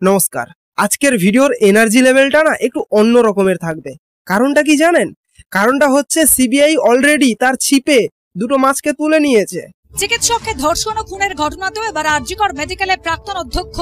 নমস্কার। আজকের ভিডিওর এনার্জি লেভেলটা না একটু অন্য রকমের থাকবে। কারণটা কি জানেন? কারণটা হচ্ছে সিবিআই অলরেডি তার ছিপে দুটো মাছকে তুলে নিয়েছে। চিকিৎসককে ধর্ষণ ও খুনের ঘটনাতেও এবার আরজিকর মেডিকেলের প্রাক্তন অধ্যক্ষ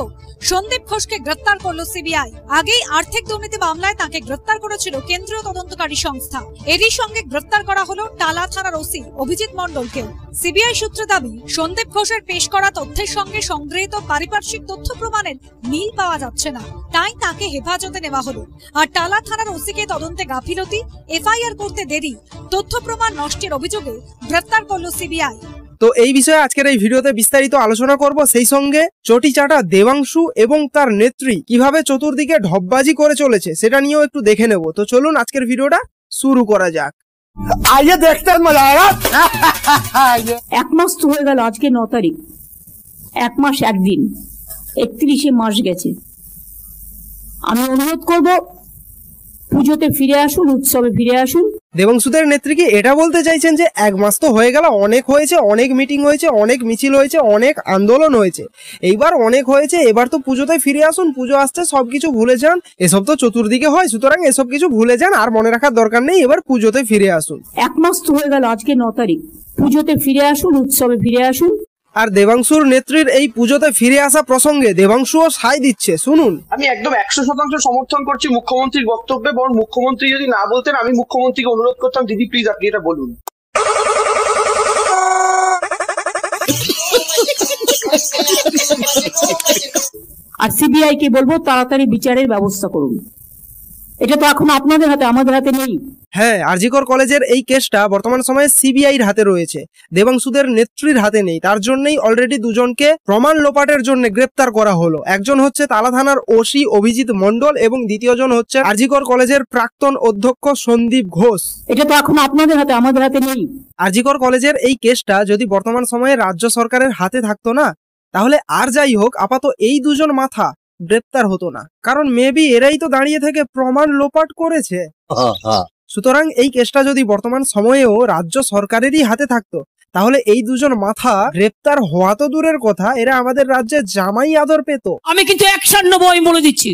সন্দীপ ঘোষকে গ্রেফতার করলো সিবিআই। আগেই আর্থিক দুর্নীতি মামলায় তাকে গ্রেফতার করেছিল কেন্দ্রীয় তদন্তকারী সংস্থা। এরই সঙ্গে গ্রেফতার করা হলো টালা থানার ওসি অভিজিৎ মণ্ডলকেও। সিবিআই সূত্রে দাবি, সন্দীপ ঘোষের পেশ করা তথ্যের সঙ্গে সংগৃহীত পারিপার্শ্বিক তথ্য প্রমাণের মিল পাওয়া যাচ্ছে না, তাই তাকে হেফাজতে নেওয়া হলো। আর টালা থানার ওসিকে তদন্তে গাফিলতি, এফআইআর করতে দেরি, তথ্য প্রমাণ নষ্টের অভিযোগে গ্রেফতার করলো সিবিআই। তো এই বিষয়ে আজকের এই ভিডিওতে বিস্তারিত আলোচনা করব। সেই সঙ্গে চটি চাটা দেবাংশু এবং তার নেত্রী কিভাবে চতুর্দিকে ঢপবাজি করে চলেছে সেটা নিয়েও একটু দেখে নেব। তো চলুন আজকের ভিডিওটা শুরু করা যাক। আইয়ে দেখতে মজা আয়েগা। এক মাস তো হয়ে গেল, আজকে 9 তারিখ, এক মাস একদিন, 31শে মাস গেছে। আমি অনুরোধ করব পুজোতে ফিরে আসুন, উৎসবে ফিরে আসুন। দেবাংশুদের নেত্রী কি এটা বলতে চাইছেন যে এক মাস তো হয়ে গেল, অনেক হয়েছে, অনেক মিটিং হয়েছে, অনেক মিছিল হয়েছে, অনেক আন্দোলন হয়েছে, এইবার অনেক হয়েছে, এবার তো পুজোতে ফিরে আসুন, পুজো আসছে, সবকিছু ভুলে যান, এসব তো চতুর্দিকে হয়, সুতরাং এসব কিছু ভুলে যান, আর মনে রাখার দরকার নেই, এবার পুজোতে ফিরে আসুন। এক মাস তো হয়ে গেল, আজকে 9 তারিখ, পুজোতে ফিরে আসুন, উৎসবে ফিরে আসুন। আর দেবাংশুর নেত্রীর এই পুজোতে ফিরে আসা প্রসঙ্গে দেবাংশুও সায় দিচ্ছে, শুনুন। আমি একদম 100% সমর্থন করছি মুখ্যমন্ত্রীর বক্তব্যে। বরং মুখ্যমন্ত্রী যদি না বলতেন, আমি মুখ্যমন্ত্রীকে অনুরোধ করতাম, দিদি প্লিজ আপনি এটা বলুন। আর সিবিআই কে বলবো তাড়াতাড়ি বিচারের ব্যবস্থা করুন। এটা তো এখন আপনাদের হাতে, আমাদের হাতে নেই। হ্যাঁ, আরজিকর কলেজের এই কেসটা বর্তমান সময়ে সিবিআইর হাতে রয়েছে, দেবাংশুদের নেত্রীর হাতে নেই। তার জন্যই অলরেডি দুজনকে প্রমাণ লোপাটের জন্য গ্রেপ্তার করা হলো। একজন হচ্ছে তালা থানার ওসি অভিজিৎ মণ্ডল এবং দ্বিতীয়জন হচ্ছে আরজিকর কলেজের প্রাক্তন অধ্যক্ষ সন্দীপ ঘোষ। এটা তো এখন আপনাদের হাতে, আমাদের হাতে নেই। আরজিকর কলেজের এই কেসটা যদি বর্তমান সময়ে রাজ্য সরকারের হাতে থাকতো না, তাহলে আর যাই হোক আপাতত এই দুজন মাথা গ্রেপ্তার হতো না, কারণ মেবি এরাই তো দাঁড়িয়ে থেকে প্রমাণ লোপাট করেছে। সুতরাং এই কেসটা যদি বর্তমান সময়েও রাজ্য সরকারেরই হাতে থাকতো, তাহলে এই দুজন মাথা গ্রেপ্তার হওয়া তো দূরের কথা, এরা আমাদের রাজ্যে জামাই আদর পেত। আমি কিন্তু অ্যাকশন নেবো, আমি বলে দিচ্ছি।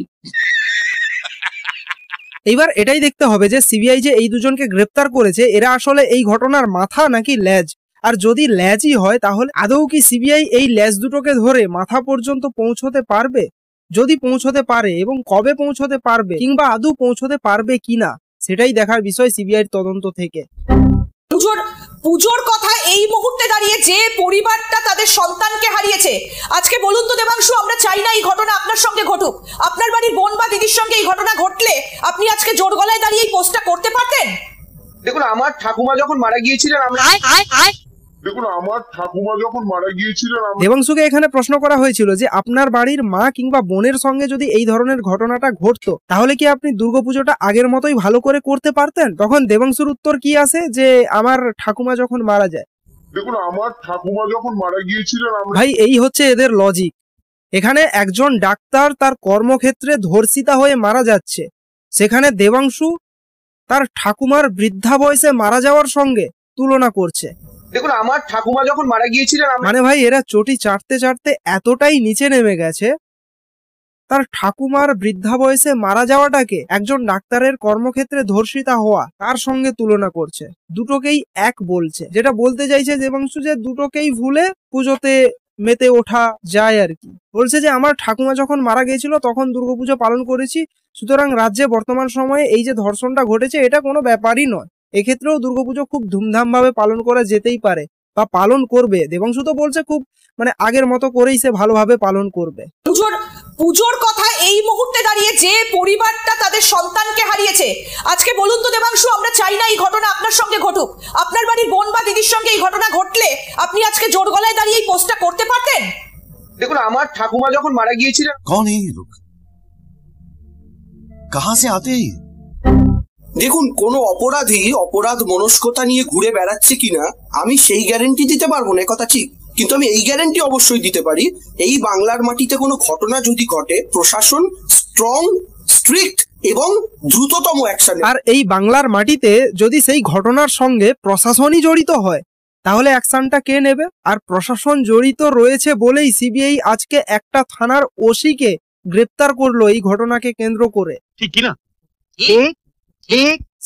এইবার এটাই দেখতে হবে যে সিবিআই যে এই দুজনকে গ্রেপ্তার করেছে, এরা আসলে এই ঘটনার মাথা নাকি লেজ। আর যদি লেজই হয়, তাহলে আদৌ কি সিবিআই এই লেজ দুটোকে ধরে মাথা পর্যন্ত পৌঁছতে পারবে? যদি পৌঁছতে পারে এবং কবে পৌঁছতে পারবে, কিংবা আদৌ পৌঁছতে পারবে কিনা, সেটাই দেখার বিষয় সিবিআইর তদন্ত থেকে। পুজোর কথা এই মুহূর্তে দাঁড়িয়ে যে পরিবারটা তাদের সন্তানকে হারিয়েছে, আজকে বলুন তো দেবাংশু, আমরা চাই না এই ঘটনা আপনার সঙ্গে ঘটুক। আপনার বাড়ির বোন বা দিদির সঙ্গে এই ঘটনা ঘটলে আপনি আজকে জোর গলায় দাঁড়িয়ে এই পোস্টটা করতে পারতেন? দেখুন, আমার ঠাকুমা যখন মারা গিয়েছিলেন, দেবাংশুকে এখানে প্রশ্ন করা হয়েছিল যে আপনার বাড়ির মা কিংবা বোনের সঙ্গে যদি এই ধরনের ঘটনাটা ঘটতো, তাহলে কি আপনি দুর্গাপুজোটা আগের মতোই ভালো করে করতে পারতেন? তখন দেবাংশুর উত্তর কি আসে, যে আমার ঠাকুমা যখন মারা যায়। দেখুন, আমার ঠাকুমা যখন মারা গিয়েছিলেন, ভাই এই হচ্ছে এদের লজিক। এখানে একজন ডাক্তার তার কর্মক্ষেত্রে ধর্ষিতা হয়ে মারা যাচ্ছে, সেখানে দেবাংশু তার ঠাকুমার বৃদ্ধা বয়সে মারা যাওয়ার সঙ্গে তুলনা করছে। দেখুন, আমার ঠাকুমা যখন মারা গিয়েছিলেন, মানে ভাই এরা চটি চাটতে চাটতে এতটাই নিচে নেমে গেছে, তার ঠাকুমার বৃদ্ধা বয়সে মারা যাওয়াটাকে একজন ডাক্তারের কর্মক্ষেত্রে ধর্ষিতা হওয়া তার সঙ্গে তুলনা করছে। দুটোকেই এক বলছে। যেটা বলতে চাইছে দেবাংশু, যে দুটোকেই ভুলে পুজোতে মেতে ওঠা যায় আর কি। বলছে যে আমার ঠাকুমা যখন মারা গিয়েছিল তখন দুর্গাপুজো পালন করেছি, সুতরাং রাজ্যে বর্তমান সময়ে এই যে ধর্ষণটা ঘটেছে এটা কোনো ব্যাপারই নয়। এক্ষেত্রেও দুর্গাপুজো খুব ধুমধাম ভাবে পালন করা যেতেই পারে বা পালন করবে। দেবাংশু তো বলছে খুব আগের মতো করেই সে ভালোভাবে পালন করবে। পুজোর কথা এই মুহূর্তে দাঁড়িয়ে যে পরিবারটা তাদের সন্তানকে হারিয়েছে, আজকে বলুন তো দেবাংশু, আমরা চাই না এই ঘটনা আপনার সঙ্গে ঘটুক। আপনার বাড়ির বোন বা দিদির সঙ্গে এই ঘটনা ঘটলে আপনি আজকে জোর গলায় দাঁড়িয়ে এই পোস্টটা করতে পারতেন? দেখুন, আমার ঠাকুমা যখন মারা গিয়েছিলেন। कौन है ये लोग? कहां से आते हैं? দেখুন, কোন অপরাধী অপরাধ মনস্কতা নিয়ে ঘুরে বেড়াচ্ছে কিনা আমি সেই গ্যারান্টি দিতে পারবো না, কথা ঠিক, কিন্তু আমি এই গ্যারান্টি অবশ্যই দিতে পারি, এই বাংলার মাটিতে কোনো ঘটনা যদি ঘটে, প্রশাসন স্ট্রং, স্ট্রিক্ট এবং দ্রুততম অ্যাকশন। আর এই বাংলার মাটিতে যদি সেই ঘটনার সঙ্গে প্রশাসনই জড়িত হয়, তাহলে অ্যাকশনটা কে নেবে? আর প্রশাসন জড়িত রয়েছে বলেই সিবিআই আজকে একটা থানার ওসিকে গ্রেপ্তার করলো এই ঘটনাকে কেন্দ্র করে। ঠিক কি না?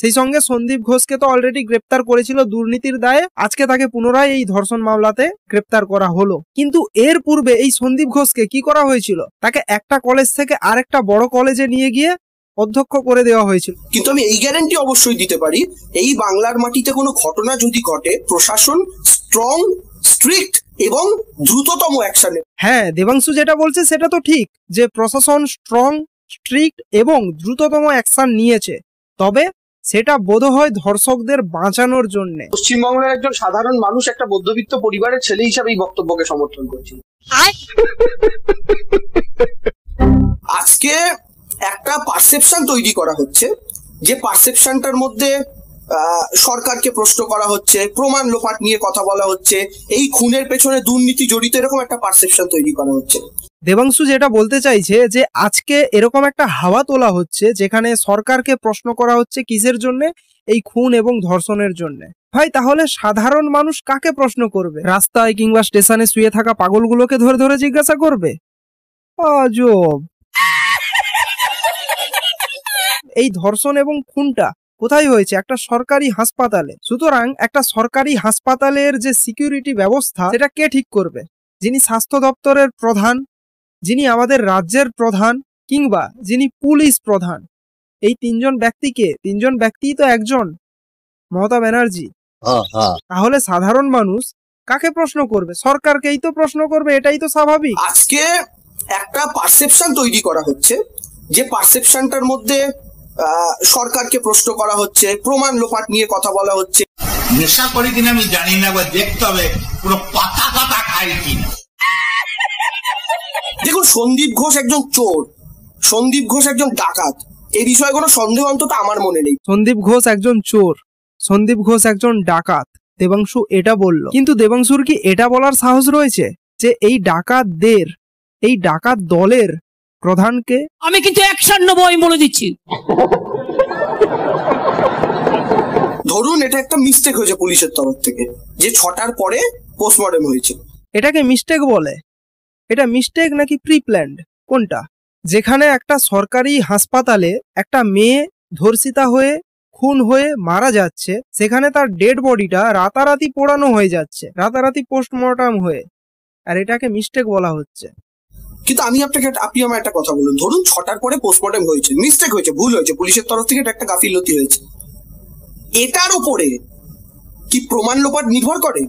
সেই সঙ্গে সন্দীপ ঘোষকে তো অলরেডি গ্রেপ্তার করেছিল দুর্নীতির দায়ে, আজকে তাকে পুনরায় এই ধর্ষণ মামলাতে গ্রেপ্তার করা হলো। কিন্তু এর পূর্বে এই সন্দীপ ঘোষকে কি করা হয়েছিল? তাকে একটা কলেজ থেকে আরেকটা বড় কলেজে নিয়ে গিয়ে অধ্যক্ষ করে দেওয়া হয়েছিল। কিন্তু আমি এই গ্যারান্টি অবশ্যই দিতে পারি, এই বাংলার মাটিতে কোনো ঘটনা যদি ঘটে, প্রশাসন স্ট্রং, স্ট্রিক্ট এবং দ্রুততম অ্যাকশনে। হ্যাঁ, দেবাংশু যেটা বলছে সেটা তো ঠিক, যে প্রশাসন স্ট্রং, স্ট্রিক্ট এবং দ্রুততম অ্যাকশন নিয়েছে, তবে সেটা বোধহয় ধর্ষকদের বাঁচানোর জন্য। পশ্চিমবঙ্গের একজন সাধারণ মানুষ একটা মধ্যবিত্ত পরিবারের ছেলে হিসাবে এই বক্তব্যকে সমর্থন করছি। আজকে একটা পারসেপশন তৈরি করা হচ্ছে, যে পারসেপশনটার মধ্যে সরকারকে প্রশ্ন করা হচ্ছে, প্রমাণ লোপাট নিয়ে কথা বলা হচ্ছে, এই খুনের পেছনে দুর্নীতি জড়িত, এরকম একটা পারসেপশন তৈরি করা হচ্ছে। দেবাংশু যেটা বলতে চাইছে যে আজকে এরকম একটা হাওয়া তোলা হচ্ছে যেখানে সরকারকে প্রশ্ন করা হচ্ছে কিসের জন্য? এই খুন এবং ধর্ষণের জন্য। ভাই, তাহলে সাধারণ মানুষ কাকে প্রশ্ন করবে? রাস্তায় কিংবা স্টেশনে শুয়ে থাকা পাগলগুলোকে ধরে ধরে জিজ্ঞাসা করবে? আজব। এই ধর্ষণ এবং খুনটা কোথায় হয়েছে? একটা সরকারি হাসপাতালে। সুতরাং একটা সরকারি হাসপাতালের যে সিকিউরিটি ব্যবস্থা, সেটা কে ঠিক করবে? যিনি স্বাস্থ্য দপ্তরের প্রধান, যিনি আমাদের রাজ্যের প্রধান, কিংবা যিনি পুলিশ প্রধান, এই তিনজন ব্যক্তিই তো একজন মমতা ব্যানার্জি। তাহলে সাধারণ মানুষ কাকে প্রশ্ন করবে? সরকারকেই তো প্রশ্ন করবে, এটাই তো স্বাভাবিক। আজকে একটা পারসেপশন তৈরি করা হচ্ছে, যে পারসেপশনটার মধ্যে সরকারকে প্রশ্ন করা হচ্ছে, প্রমাণ লোপাট নিয়ে কথা বলা হচ্ছে। নেশা করি কিনা আমি জানি না, বা দেখতে হবে পুরো পাতা পাতা খাই কিনা। দেখুন, সন্দীপ ঘোষ একজন চোর, সন্দীপ ঘোষ একজন ডাকাত, এই বিষয়ে কোনো সন্দেহ অন্তত আমার মনে নেই। সন্দীপ ঘোষ একজন চোর, সন্দীপ ঘোষ একজন ডাকাত, দেবাংশু এটা বলল। কিন্তু দেবাংশুর কি এটা বলার সাহস রয়েছে যে এই ডাকাত দলের প্রধানকে? আমি কিন্তু অ্যাকশন নেবো, আমি বলে দিচ্ছি। ধরুন এটা একটা মিস্টেক হয়েছে পুলিশের তরফ থেকে, যে 6টার পরে পোস্টমর্টেম হয়েছে। এটাকে মিস্টেক বলে? এটা মিস্টেক নাকি প্রি প্ল্যান্ড, কোনটা? যেখানে একটা সরকারি হাসপাতালে একটা মেয়ে ধর্ষিতা হয়ে খুন হয়ে মারা যাচ্ছে, সেখানে তার ডেড বডিটা রাতারাতি পোড়ানো হয়ে যাচ্ছে, রাতারাতি পোস্টমর্টম হয়ে, আর এটাকে মিস্টেক বলা হচ্ছে। কিন্তু আপনি আমার একটা কথা বলুন, ধরুন 6টার পরে পোস্টমর্টেম হয়েছে, মিস্টেক হয়েছে, ভুল হয়েছে, পুলিশের তরফ থেকে এটা একটা গাফিলতি হয়েছে, এটার উপরে কি প্রমাণ লোপাট নির্ভর করে?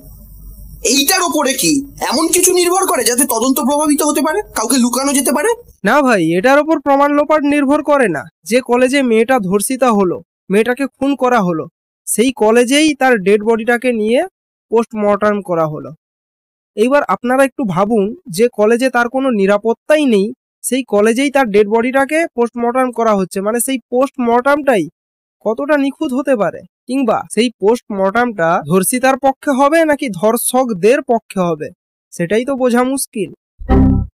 এইটার উপরে কি এমন কিছু নির্ভর করে যাতে তদন্ত প্রভাবিত হতে পারে, কাউকে লুকানো যেতে পারে? না ভাই, এটার উপর প্রমাণ লোপাট নির্ভর করে না। যে কলেজে মেয়েটা ধর্ষিতা হলো, মেয়েটাকে খুন করা হলো, সেই কলেজেই তার ডেড বডিটাকে নিয়ে পোস্টমর্টম করা হলো। এইবার আপনারা একটু ভাবুন, যে কলেজে তার কোনো নিরাপত্তাই নেই, সেই কলেজেই তার ডেড বডিটাকে পোস্টমর্টম করা হচ্ছে, মানে সেই পোস্টমর্টমটাই কতটা নিখুঁত হতে পারে? কিংবা সেই পোস্টমর্টমটা ধর্ষিতার পক্ষে হবে নাকি ধর্ষকদের পক্ষে হবে, সেটাই তো বোঝা মুশকিল।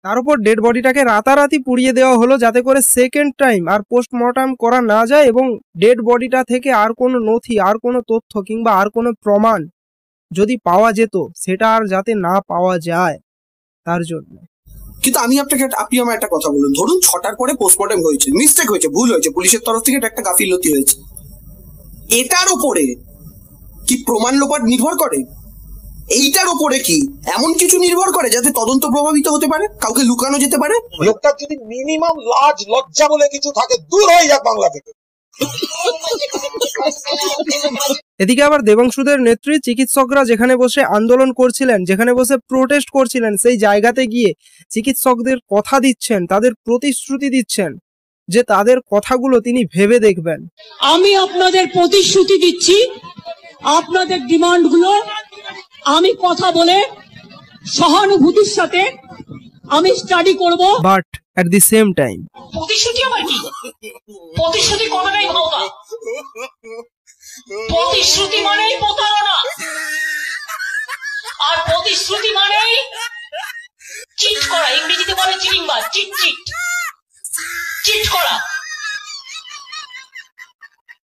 তার উপর ডেড বডিটাকে রাতারাতি পুড়িয়ে দেওয়া হলো যাতে করে সেকেন্ড টাইম আর পোস্টমর্টম করা না যায়, এবং ডেড বডিটা থেকে আর কোনো নথি, আর কোনো তথ্য কিংবা আর কোনো প্রমাণ যদি পাওয়া যেত, সেটা আর যাতে না পাওয়া যায় তার জন্য। কিন্তু আপনি আমার একটা কথা বলুন, ধরুন 6টার পরে পোস্টমর্টেম হয়েছে, মিস্টেক হয়েছে, ভুল হয়েছে, পুলিশের তরফ থেকে এটা একটা গাফিলতি হয়েছে, এটার উপরে কি প্রমাণ লোপাট নির্ভর করে? এইটার উপরে কি এমন কিছু নির্ভর করে যাতে তদন্ত প্রভাবিত হতে পারে, কাউকে লুকানো যেতে পারে? লোকটার যদি মিনিমাম লাজ লজ্জা বলে কিছু থাকে, দূর হয়ে যাক বাংলা থেকে। এদিকে আবার দেবাংশুদের নেত্রী চিকিৎসকরা যেখানে বসে আন্দোলন করছিলেন, যেখানে বসে প্রোটেস্ট করছিলেন, সেই জায়গাতে গিয়ে চিকিৎসকদের কথা দিচ্ছেন, তাদের প্রতিশ্রুতি দিচ্ছেন যে তাদের কথাগুলো তিনি ভেবে দেখবেন। আমি আপনাদের প্রতিশ্রুতি দিচ্ছি, আপনাদের ডিমান্ডগুলো আমি কথা বলে সহানুভূতির সাথে আমি স্টাডি করব। But at the same time প্রতিশ্রুতি আমার কি? প্রতিশ্রুতি কোনোটাই ধোঁকা, প্রতিশ্রুতি মানেই প্রতারণা, আর প্রতিশ্রুতি মানেই চিট করা, ইংরেজিতে বলে চিটিং, চিট করা।